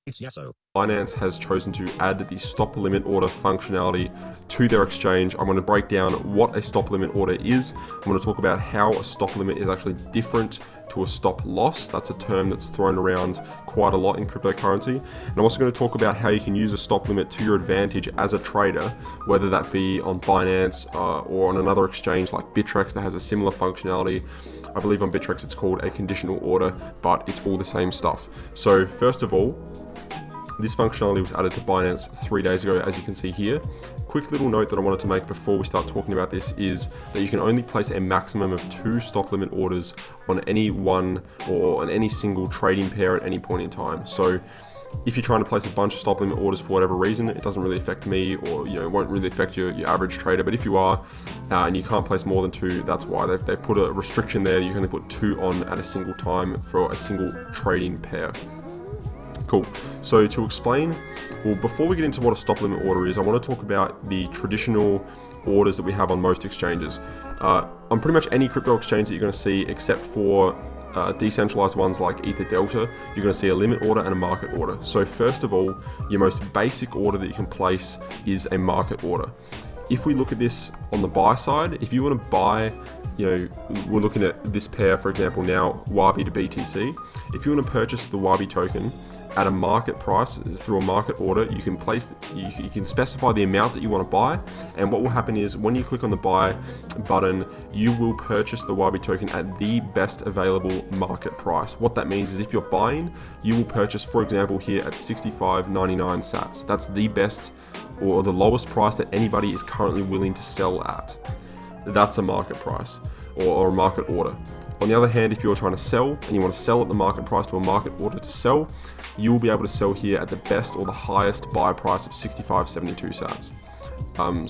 Binance has chosen to add the stop limit order functionality to their exchange. I'm going to break down what a stop limit order is. I'm going to talk about how a stop limit is actually different to a stop loss. That's a term that's thrown around quite a lot in cryptocurrency. And I'm also going to talk about how you can use a stop limit to your advantage as a trader, whether that be on Binance or on another exchange like Bittrex that has a similar functionality. I believe on Bittrex it's called a conditional order, but it's all the same stuff. So first of all, this functionality was added to Binance 3 days ago, as you can see here. Quick little note that I wanted to make before we start talking about this is that you can only place a maximum of 2 stop limit orders on any one or on any single trading pair at any point in time. So if you're trying to place a bunch of stop limit orders for whatever reason, it doesn't really affect me, or it won't really affect your average trader. But if you are and you can't place more than 2, that's why they've put a restriction there. You can only put 2 on at a single time for a single trading pair. Cool. So to explain, well, before we get into what a stop limit order is, I want to talk about the traditional orders that we have on most exchanges. On pretty much any crypto exchange that you're going to see, except for decentralized ones like Ether Delta, you're going to see a limit order and a market order. So first of all, your most basic order that you can place is a market order. If we look at this on the buy side, if you want to buy, we're looking at this pair, for example, now, YB to BTC. If you want to purchase the YB token at a market price through a market order, you can specify the amount that you want to buy, and what will happen is when you click on the buy button, you will purchase the YB token at the best available market price. What that means is if you're buying, you will purchase, for example, here at 65.99 sats. That's the best or the lowest price that anybody is currently willing to sell at. That's a market price or a market order. On the other hand, if you're trying to sell and you want to sell at the market price to a market order to sell, you will be able to sell here at the best or the highest buy price of 65.72 sats.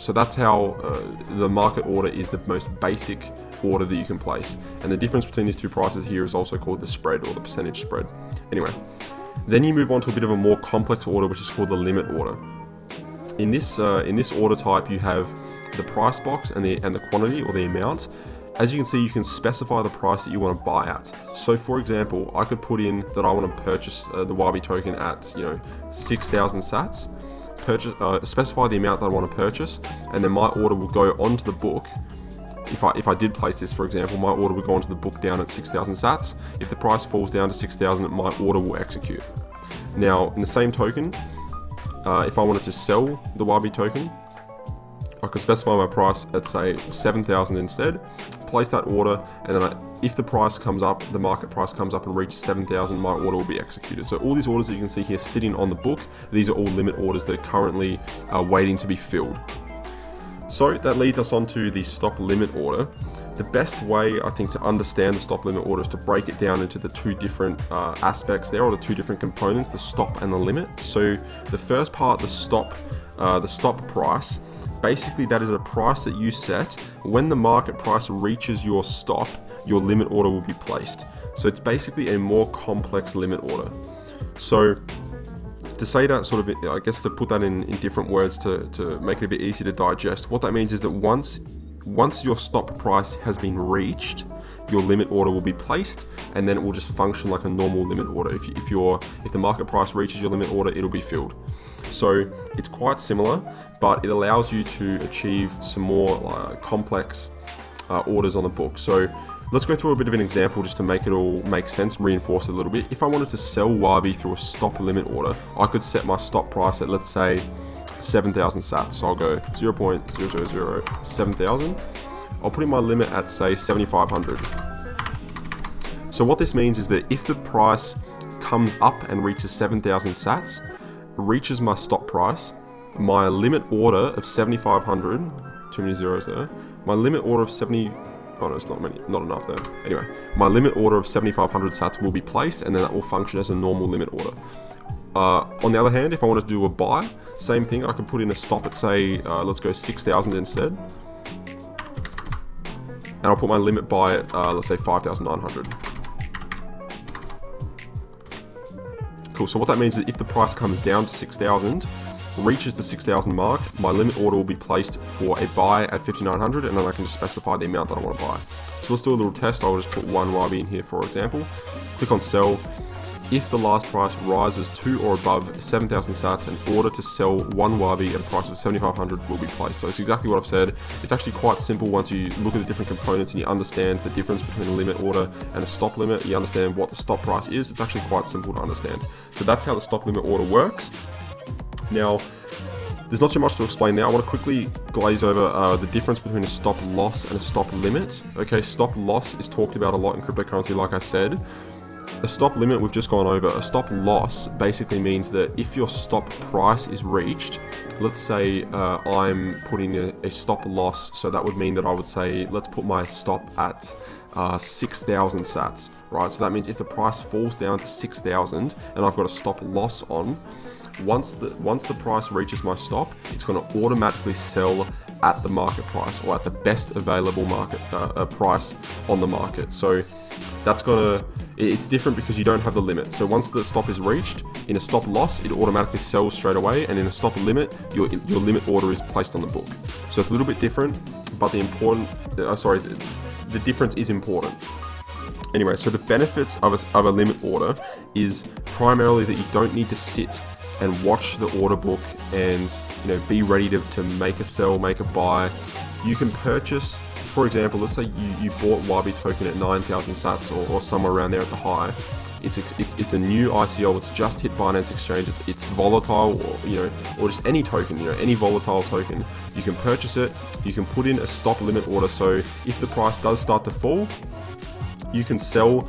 So that's how the market order is the most basic order that you can place. And the difference between these two prices here is also called the spread or the percentage spread. Anyway, then you move on to a bit of a more complex order, which is called the limit order. In this order type, you have the price box and the quantity or the amount. As you can see, you can specify the price that you want to buy at. So for example, I could put in that I want to purchase the YB token at 6,000 sats, specify the amount that I want to purchase, and then my order will go onto the book. If I did place this, for example, my order would go onto the book down at 6,000 sats. If the price falls down to 6,000, my order will execute. Now, in the same token, if I wanted to sell the YB token, I could specify my price at, say, 7,000 instead, place that order, and then if the price comes up, the market price comes up and reaches 7,000, my order will be executed. So all these orders that you can see here sitting on the book, these are all limit orders that are currently waiting to be filled. So that leads us on to the stop limit order. The best way, I think, to understand the stop limit order is to break it down into the 2 different aspects there, or the 2 different components, the stop and the limit. So the first part, the stop price, basically that is a price that you set. When the market price reaches your stop, your limit order will be placed. So it's basically a more complex limit order. So to say that, sort of, I guess to put that in different words to make it a bit easier to digest, what that means is that once your stop price has been reached, your limit order will be placed, and then it will just function like a normal limit order. If the market price reaches your limit order, it'll be filled. So it's quite similar, but it allows you to achieve some more complex orders on the book. So let's go through a bit of an example just to make it all make sense and reinforce it a little bit. If I wanted to sell YB through a stop limit order, I could set my stop price at, let's say, 7,000 sats. So I'll go 0.0007,000. I'll put in my limit at, say, 7,500. So what this means is that if the price comes up and reaches 7,000 sats, reaches my stop price, my limit order of 7,500, too many zeros there, my limit order of 70, oh no, it's not enough there. Anyway, my limit order of 7,500 sats will be placed, and then that will function as a normal limit order. On the other hand, if I wanted to do a buy, same thing, I could put in a stop at, say, let's go 6,000 instead. And I'll put my limit buy at, let's say, 5,900. Cool, so what that means is if the price comes down to 6,000, reaches the 6,000 mark, my limit order will be placed for a buy at 5,900, and then I can just specify the amount that I want to buy. So let's do a little test. I'll just put one YB in here, for example. Click on sell. if the last price rises to or above 7,000 sats, an order to sell one wabi at a price of 7,500 will be placed. So it's exactly what I've said. It's actually quite simple once you look at the different components and you understand the difference between a limit order and a stop limit. You understand what the stop price is. It's actually quite simple to understand. So that's how the stop limit order works. Now, there's not too much to explain now. I want to quickly glaze over the difference between a stop loss and a stop limit. Okay, stop loss is talked about a lot in cryptocurrency, like I said. A stop limit we've just gone over. A stop loss basically means that if your stop price is reached, let's say I'm putting a stop loss, so that would mean that I would say, let's put my stop at 6,000 sats, right? So that means if the price falls down to 6,000 and I've got a stop loss on, once the price reaches my stop, it's going to automatically sell at the market price, or at the best available market price on the market. So that's it's different because you don't have the limit. So once the stop is reached, in a stop loss, it automatically sells straight away, and in a stop limit, your limit order is placed on the book. So it's a little bit different, but the difference is important. Anyway, so the benefits of a limit order is primarily that you don't need to sit and watch the order book and be ready to make a sell, make a buy. You can purchase, for example, let's say you bought Wabi token at 9,000 sats or somewhere around there at the high. It's a new ICO. It's just hit Binance exchange. It's volatile, or just any token, any volatile token. You can purchase it. You can put in a stop limit order. So if the price does start to fall, you can sell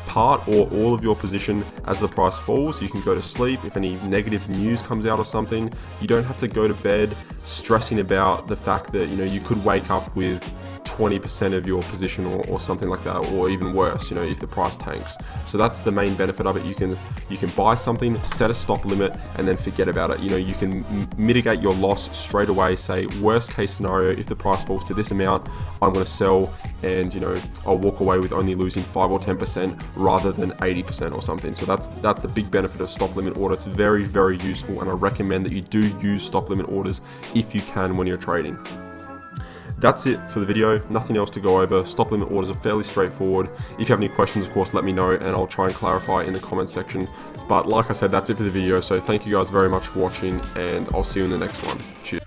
part or all of your position as the price falls. You can go to sleep if any negative news comes out or something. You don't have to go to bed stressing about the fact that you could wake up with 20% of your position or something like that, or even worse, if the price tanks. So that's the main benefit of it. You can buy something, set a stop limit, and then forget about it. You can mitigate your loss straight away. Say worst case scenario, if the price falls to this amount, I'm going to sell, and I'll walk away with only losing 5 or 10% rather than 80% or something. So that's the big benefit of stop limit order. It's very, very useful, and I recommend that you do use stop limit orders if you can when you're trading. That's it for the video. Nothing else to go over. Stop limit orders are fairly straightforward. If you have any questions, of course, let me know and I'll try and clarify in the comments section. But like I said, that's it for the video. So thank you guys very much for watching, and I'll see you in the next one. Cheers.